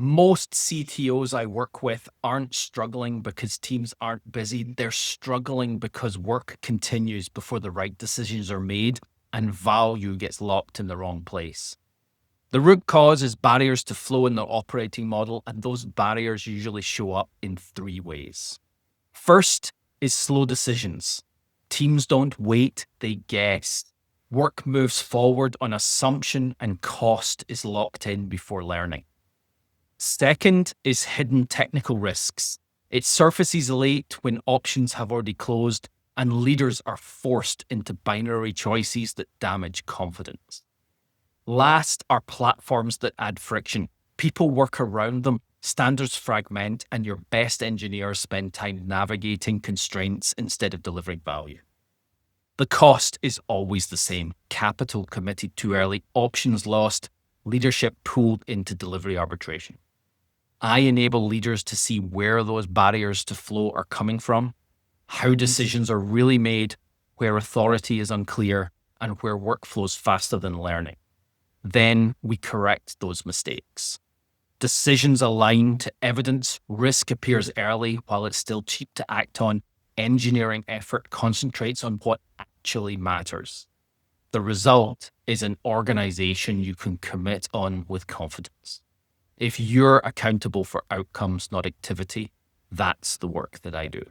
Most CTOs I work with aren't struggling because teams aren't busy. They're struggling because work continues before the right decisions are made and value gets locked in the wrong place. The root cause is barriers to flow in the operating model, and those barriers usually show up in three ways. First is slow decisions. Teams don't wait, they guess. Work moves forward on assumption and cost is locked in before learning. Second is hidden technical risks. It surfaces late when options have already closed and leaders are forced into binary choices that damage confidence. Last are platforms that add friction. People work around them, standards fragment, and your best engineers spend time navigating constraints instead of delivering value. The cost is always the same. Capital committed too early, options lost, leadership pulled into delivery arbitration. I enable leaders to see where those barriers to flow are coming from, how decisions are really made, where authority is unclear, and where work flows faster than learning. Then we correct those mistakes. Decisions align to evidence, risk appears early while it's still cheap to act on, engineering effort concentrates on what actually matters. The result is an organization you can commit on with confidence. If you're accountable for outcomes, not activity, that's the work that I do.